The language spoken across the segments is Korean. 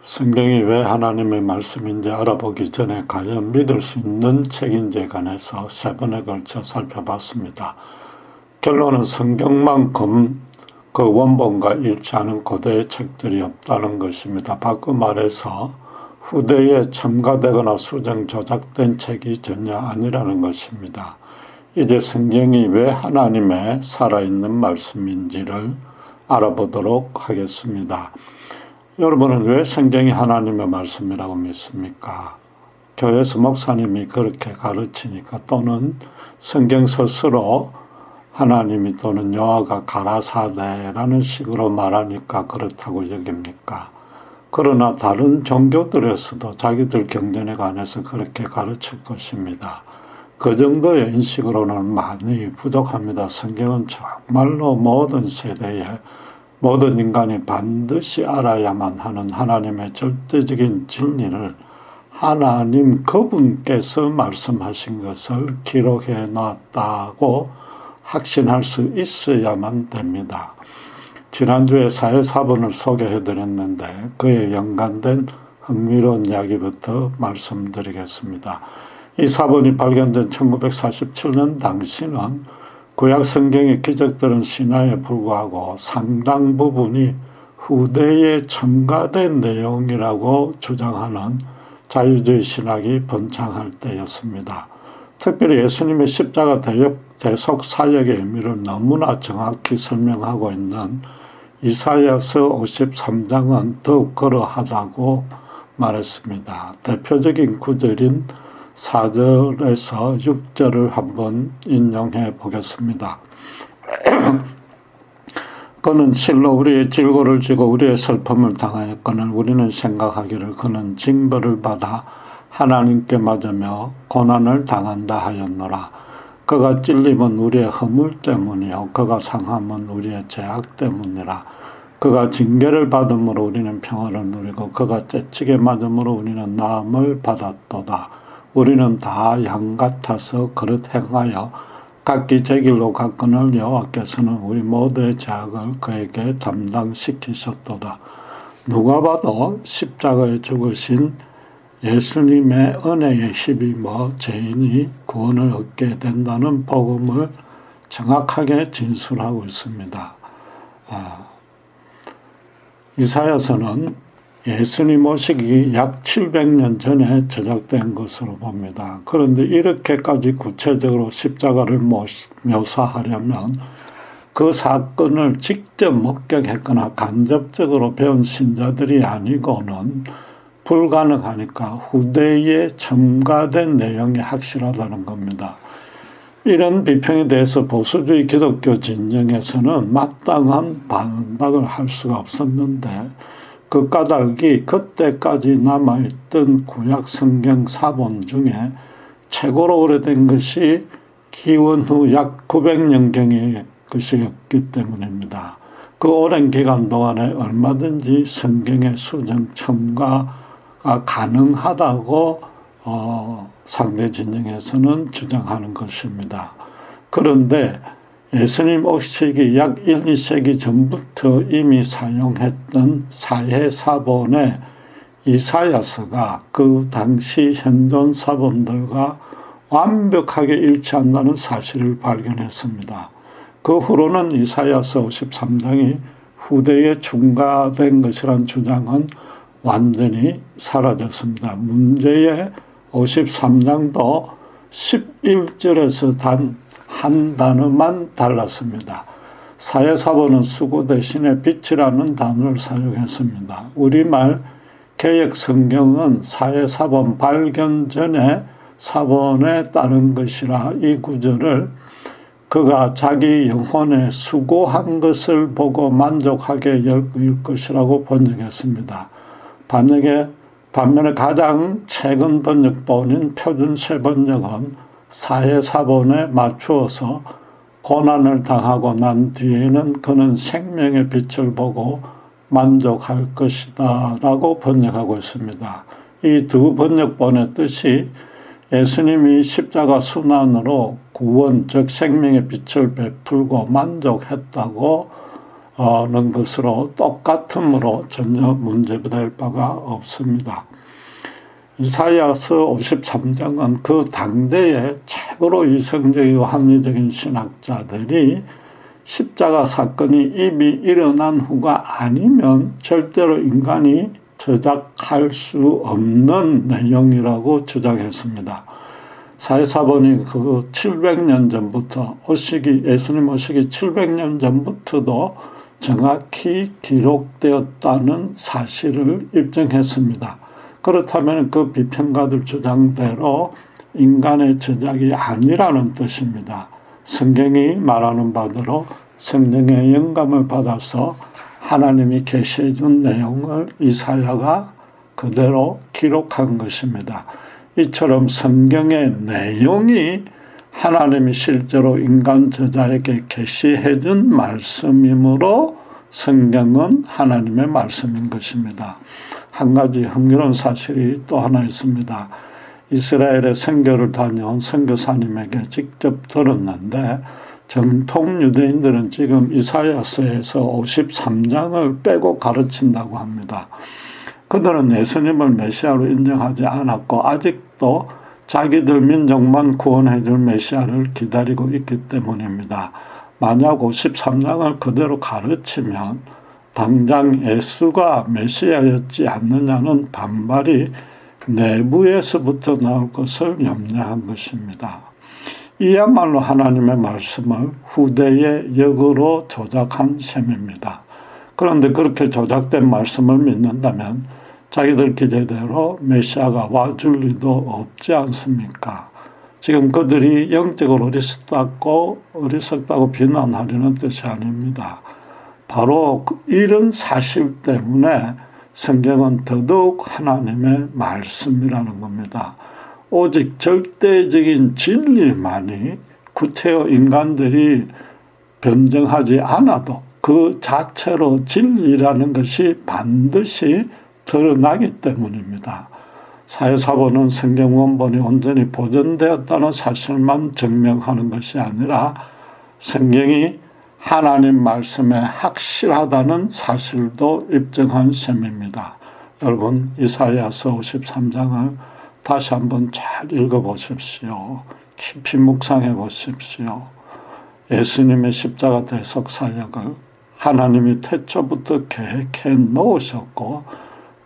성경이 왜 하나님의 말씀인지 알아보기 전에 과연 믿을 수 있는 책인지에 관해서 3번에 걸쳐 살펴봤습니다. 결론은 성경만큼 그 원본과 일치하는 고대의 책들이 없다는 것입니다. 바꿔 말해서 후대에 첨가되거나 수정 조작된 책이 전혀 아니라는 것입니다. 이제 성경이 왜 하나님의 살아있는 말씀인지를 알아보도록 하겠습니다. 여러분은 왜 성경이 하나님의 말씀이라고 믿습니까? 교회에서 목사님이 그렇게 가르치니까, 또는 성경 스스로 하나님이 또는 여호와가 가라사대라는 식으로 말하니까 그렇다고 여깁니까? 그러나 다른 종교들에서도 자기들 경전에 관해서 그렇게 가르칠 것입니다. 그 정도의 인식으로는 많이 부족합니다. 성경은 정말로 모든 세대에 모든 인간이 반드시 알아야만 하는 하나님의 절대적인 진리를 하나님 그분께서 말씀하신 것을 기록해 놨다고 확신할 수 있어야만 됩니다. 지난주에 사회사본을 소개해 드렸는데 그에 연관된 흥미로운 이야기부터 말씀드리겠습니다. 이 사본이 발견된 1947년 당시는 구약 성경의 기적들은 신화에 불과하고 상당 부분이 후대에 첨가된 내용이라고 주장하는 자유주의 신학이 번창할 때였습니다. 특별히 예수님의 십자가 대속 사역의 의미를 너무나 정확히 설명하고 있는 이사야서 53장은 더욱 그러하다고 말했습니다. 대표적인 구절인 4절에서 6절을 한번 인용해 보겠습니다. 그는 실로 우리의 질고를 지고 우리의 슬픔을 당하였거늘 우리는 생각하기를 그는 징벌을 받아 하나님께 맞으며 고난을 당한다 하였노라. 그가 찔림은 우리의 허물 때문이요 그가 상함은 우리의 죄악 때문이라. 그가 징계를 받음으로 우리는 평화를 누리고 그가 째치게 맞음으로 우리는 나음을 받았도다. 우리는 다 양 같아서 그릇 행하여 각기 제 길로 갔거늘 여호와께서는 우리 모두의 죄악을 그에게 담당시키셨도다. 누가 봐도 십자가에 죽으신 예수님의 은혜에 힘입어 죄인이 구원을 얻게 된다는 복음을 정확하게 진술하고 있습니다. 이사야서는 예수님 오시기 약 700년 전에 제작된 것으로 봅니다. 그런데 이렇게까지 구체적으로 십자가를 묘사하려면 그 사건을 직접 목격했거나 간접적으로 배운 신자들이 아니고는 불가능하니까 후대에 첨가된 내용이 확실하다는 겁니다. 이런 비평에 대해서 보수주의 기독교 진영에서는 마땅한 반박을 할 수가 없었는데 그 까닭이 그때까지 남아있던 구약 성경 사본 중에 최고로 오래된 것이 기원 후 약 900년경의 것이었기 때문입니다. 그 오랜 기간 동안에 얼마든지 성경의 수정 첨가가 가능하다고 상대 진영에서는 주장하는 것입니다. 그런데 예수님 오시기 약 1, 2세기 전부터 이미 사용했던 사해사본의 이사야서가 그 당시 현존 사본들과 완벽하게 일치한다는 사실을 발견했습니다. 그 후로는 이사야서 53장이 후대에 첨가된 것이란 주장은 완전히 사라졌습니다. 문제의 53장도 11절에서 단 한 단어만 달랐습니다. 사해사본은 수고 대신에 빛이라는 단어를 사용했습니다. 우리말 개역 성경은 사해사본 발견 전에 사본에 따른 것이라 이 구절을 그가 자기 영혼에 수고한 것을 보고 만족하게 여길 것이라고 번역했습니다. 반면에 가장 최근 번역본인 표준세 번역은 사해사본에 맞추어서 고난을 당하고 난 뒤에는 그는 생명의 빛을 보고 만족할 것이다 라고 번역하고 있습니다. 이 두 번역본의 뜻이 예수님이 십자가 순환으로 구원 즉 생명의 빛을 베풀고 만족했다고 는 것으로 똑같으므로 전혀 문제될 바가 없습니다. 이사야서 53장은 그 당대의 최고로 이성적이고 합리적인 신학자들이 십자가 사건이 이미 일어난 후가 아니면 절대로 인간이 저작할 수 없는 내용이라고 주장했습니다. 사회사본이 그 700년 전부터 예수님 오시기 700년 전부터도 정확히 기록되었다는 사실을 입증했습니다. 그렇다면 그 비평가들 주장대로 인간의 저작이 아니라는 뜻입니다. 성경이 말하는 바대로 성령의 영감을 받아서 하나님이 계시해 준 내용을 이사야가 그대로 기록한 것입니다. 이처럼 성경의 내용이 하나님이 실제로 인간 저자에게 계시해 준 말씀이므로 성경은 하나님의 말씀인 것입니다. 한 가지 흥미로운 사실이 또 하나 있습니다. 이스라엘의 선교를 다녀온 선교사님에게 직접 들었는데 정통 유대인들은 지금 이사야서에서 53장을 빼고 가르친다고 합니다. 그들은 예수님을 메시아로 인정하지 않았고 아직도 자기들 민족만 구원해 줄 메시아를 기다리고 있기 때문입니다. 만약 53장을 그대로 가르치면 당장 예수가 메시아였지 않느냐는 반발이 내부에서부터 나올 것을 염려한 것입니다. 이야말로 하나님의 말씀을 후대의 역으로 조작한 셈입니다. 그런데 그렇게 조작된 말씀을 믿는다면 자기들 기대대로 메시아가 와줄 리도 없지 않습니까? 지금 그들이 영적으로 어리석다고 비난하려는 뜻이 아닙니다. 바로 이런 사실 때문에 성경은 더더욱 하나님의 말씀이라는 겁니다. 오직 절대적인 진리만이 구태여 인간들이 변정하지 않아도 그 자체로 진리라는 것이 반드시 드러나기 때문입니다. 사회사본은 성경 원본이 온전히 보존되었다는 사실만 증명하는 것이 아니라 성경이 하나님 말씀에 확실하다는 사실도 입증한 셈입니다. 여러분 이사야서 53장을 다시 한번 잘 읽어보십시오. 깊이 묵상해 보십시오. 예수님의 십자가 대속 사역을 하나님이 태초부터 계획해 놓으셨고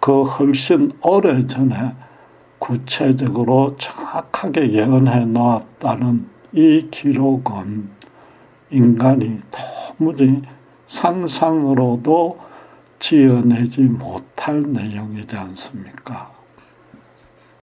그 훨씬 오래전에 구체적으로 정확하게 예언해 놓았다는 이 기록은 인간이 도무지 상상으로도 지어내지 못할 내용이지 않습니까?